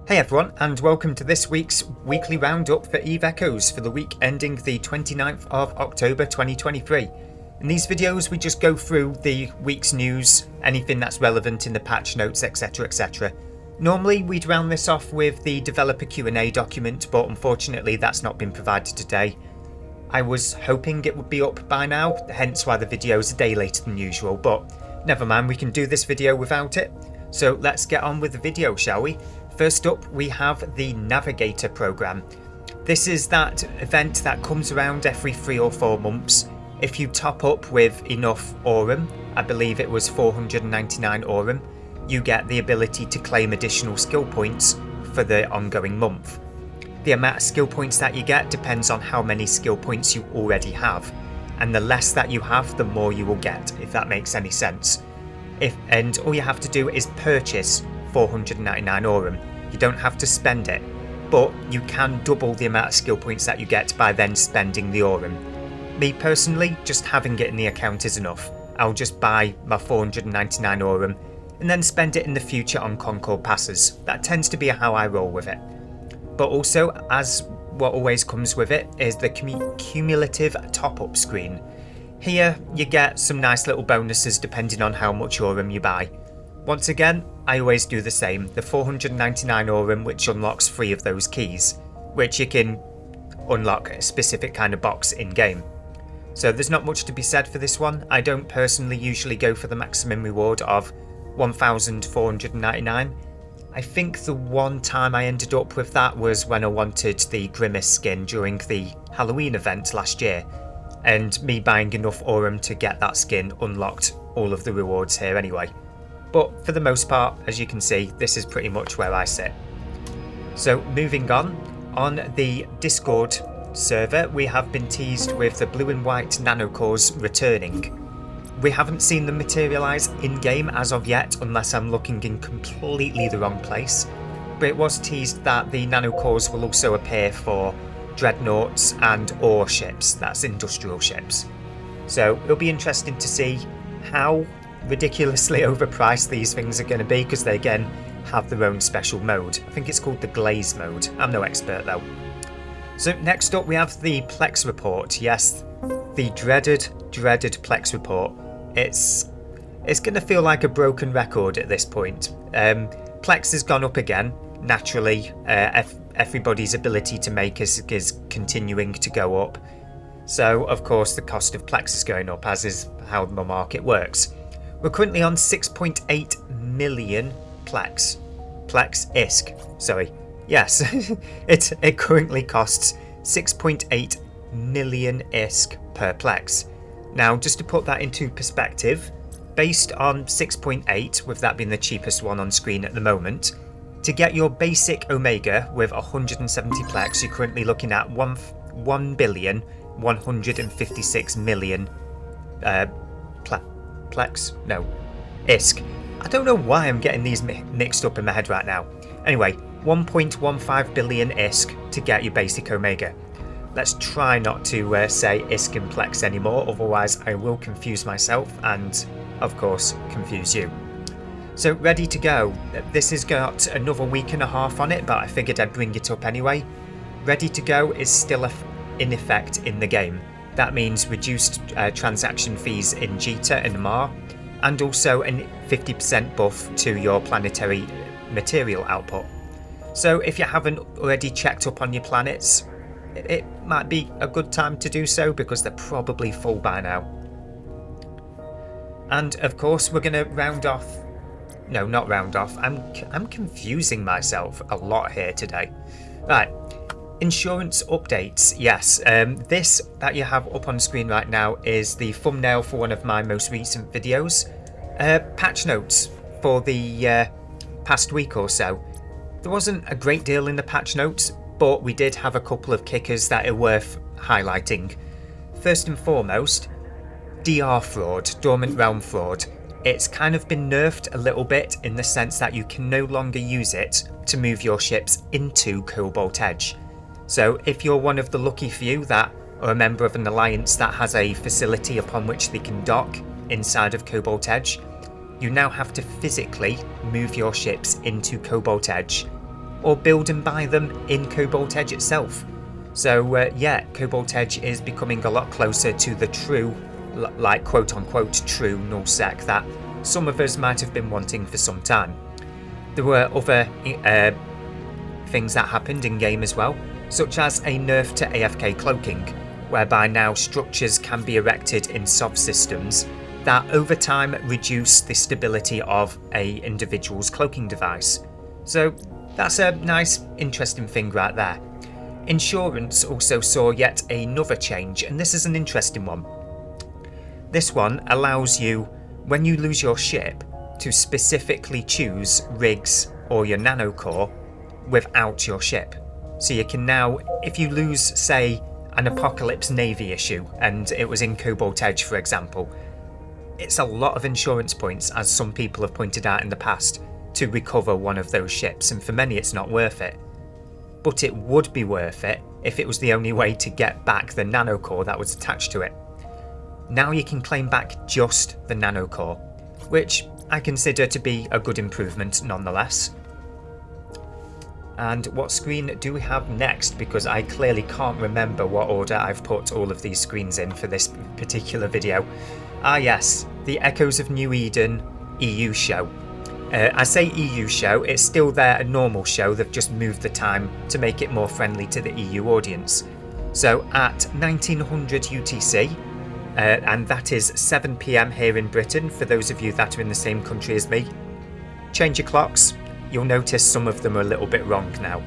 Hey everyone, and welcome to this week's weekly roundup for EVE Echoes for the week ending the 29th of October 2023. In these videos we just go through the week's news, anything that's relevant in the patch notes, etc. Normally we'd round this off with the developer Q&A document, but unfortunately that's not been provided today. I was hoping it would be up by now, hence why the video's a day later than usual, but never mind, we can do this video without it. So let's get on with the video, shall we? First up, we have the Navigator Program. This is that event that comes around every 3 or 4 months. If you top up with enough Aurum, I believe it was 499 Aurum, you get the ability to claim additional skill points for the ongoing month. The amount of skill points that you get depends on how many skill points you already have, and the less that you have, the more you will get, if that makes any sense. And all you have to do is purchase 499 Aurum. You don't have to spend it, but you can double the amount of skill points that you get by then spending the Aurum. Me personally, just having it in the account is enough. I'll just buy my 499 Aurum and then spend it in the future on Concord passes. That tends to be how I roll with it. But also, as what always comes with it, is the cumulative top-up screen. Here you get some nice little bonuses depending on how much Aurum you buy. Once again, I always do the same, the 499 Aurum, which unlocks 3 of those keys, which you can unlock a specific kind of box in-game. So there's not much to be said for this one. I don't personally usually go for the maximum reward of 1,499. I think the one time I ended up with that was when I wanted the Grimace skin during the Halloween event last year, and me buying enough Aurum to get that skin unlocked all of the rewards here anyway. But for the most part, as you can see, this is pretty much where I sit. So moving on the Discord server, we have been teased with the blue and white nanocores returning. We haven't seen them materialise in-game as of yet, unless I'm looking in completely the wrong place. But it was teased that the nanocores will also appear for dreadnoughts and ore ships, that's industrial ships. So it'll be interesting to see how ridiculously overpriced these things are going to be, because they again have their own special mode. I think it's called the Glaze mode. I'm no expert though. So next up we have the Plex report. Yes, the dreaded Plex report. It's going to feel like a broken record at this point. Plex has gone up again. Naturally, everybody's ability to make is continuing to go up. So of course the cost of Plex is going up, as is how the market works. We're currently on 6.8 million Plex. Plex-ISK, sorry. Yes, it currently costs 6.8 million ISK per Plex. Now, just to put that into perspective, based on 6.8, with that being the cheapest one on screen at the moment, to get your basic Omega with 170 Plex, you're currently looking at 1,156,000,000 Plex? No, ISK. I don't know why I'm getting these mixed up in my head right now. Anyway, 1.15 billion ISK to get your basic Omega. Let's try not to say ISK and Plex anymore, otherwise I will confuse myself and, of course, confuse you. So ready to go. This has got another week and a half on it, but I figured I'd bring it up anyway. Ready to go is still in effect in the game. That means reduced transaction fees in Jita and Mar, and also a 50% buff to your planetary material output. So if you haven't already checked up on your planets, it might be a good time to do so, because they're probably full by now. And of course we're going to round off. No, not round off. I'm confusing myself a lot here today. Right. Insurance updates. Yes, this that you have up on screen right now is the thumbnail for one of my most recent videos. Patch notes for the past week or so. There wasn't a great deal in the patch notes, but we did have a couple of kickers that are worth highlighting. First and foremost, DR fraud, Dormant Realm fraud. It's kind of been nerfed a little bit in the sense that you can no longer use it to move your ships into Cobalt Edge. So if you're one of the lucky few that are a member of an alliance that has a facility upon which they can dock inside of Cobalt Edge, you now have to physically move your ships into Cobalt Edge or build and buy them in Cobalt Edge itself. So yeah, Cobalt Edge is becoming a lot closer to the true, like quote-unquote true nullsec that some of us might have been wanting for some time. There were other things that happened in game as well, such as a nerf to AFK cloaking, whereby now structures can be erected in soft systems that over time reduce the stability of an individual's cloaking device. So that's a nice, interesting thing right there. Insurance also saw yet another change, and this is an interesting one. This one allows you, when you lose your ship, to specifically choose rigs or your nanocore without your ship. So you can now, if you lose, say, an Apocalypse Navy issue, and it was in Cobalt Edge, for example, it's a lot of insurance points, as some people have pointed out in the past, to recover one of those ships, and for many it's not worth it. But it would be worth it if it was the only way to get back the nanocore that was attached to it. Now you can claim back just the nanocore, which I consider to be a good improvement nonetheless. And what screen do we have next? Because I clearly can't remember what order I've put all of these screens in for this particular video. Ah yes, the Echoes of New Eden EU show. I say EU show, it's still their normal show, they've just moved the time to make it more friendly to the EU audience. So at 1900 UTC, and that is 7 PM here in Britain for those of you that are in the same country as me. Change your clocks, you'll notice some of them are a little bit wrong now.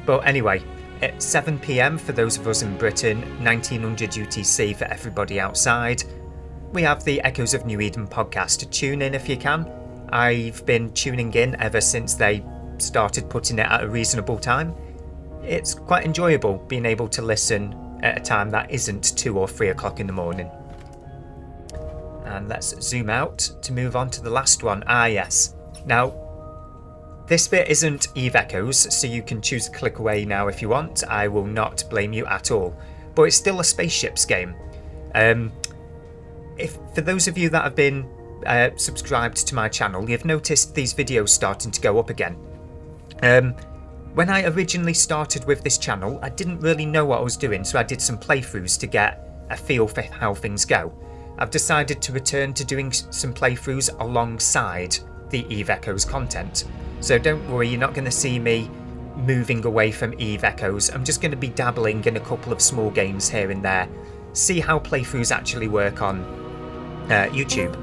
But anyway, at 7 PM for those of us in Britain, 1900 UTC for everybody outside, we have the Echoes of New Eden podcast. Tune in if you can. I've been tuning in ever since they started putting it at a reasonable time. It's quite enjoyable being able to listen at a time that isn't 2 or 3 o'clock in the morning. And let's zoom out to move on to the last one. Ah yes. Now, this bit isn't Eve Echoes, so you can choose to click away now if you want. I will not blame you at all. But it's still a spaceships game. If for those of you that have been subscribed to my channel, you've noticed these videos starting to go up again. When I originally started with this channel, I didn't really know what I was doing, so I did some playthroughs to get a feel for how things go. I've decided to return to doing some playthroughs alongside the Eve Echoes content. So don't worry, you're not going to see me moving away from Eve Echoes. I'm just going to be dabbling in a couple of small games here and there, see how playthroughs actually work on YouTube.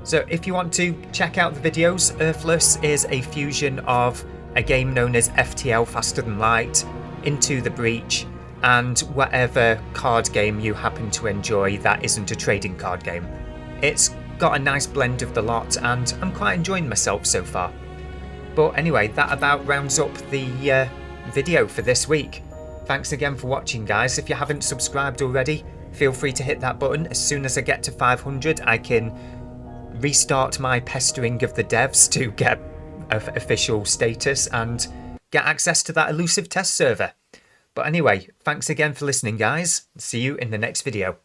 So if you want to check out the videos, Earthless is a fusion of a game known as FTL Faster Than Light, Into the Breach, and whatever card game you happen to enjoy that isn't a trading card game. It's got a nice blend of the lot and I'm quite enjoying myself so far. But anyway, that about rounds up the video for this week. Thanks again for watching, guys. If you haven't subscribed already, feel free to hit that button. As soon as I get to 500, I can restart my pestering of the devs to get official status and get access to that elusive test server. But anyway, thanks again for listening, guys. See you in the next video.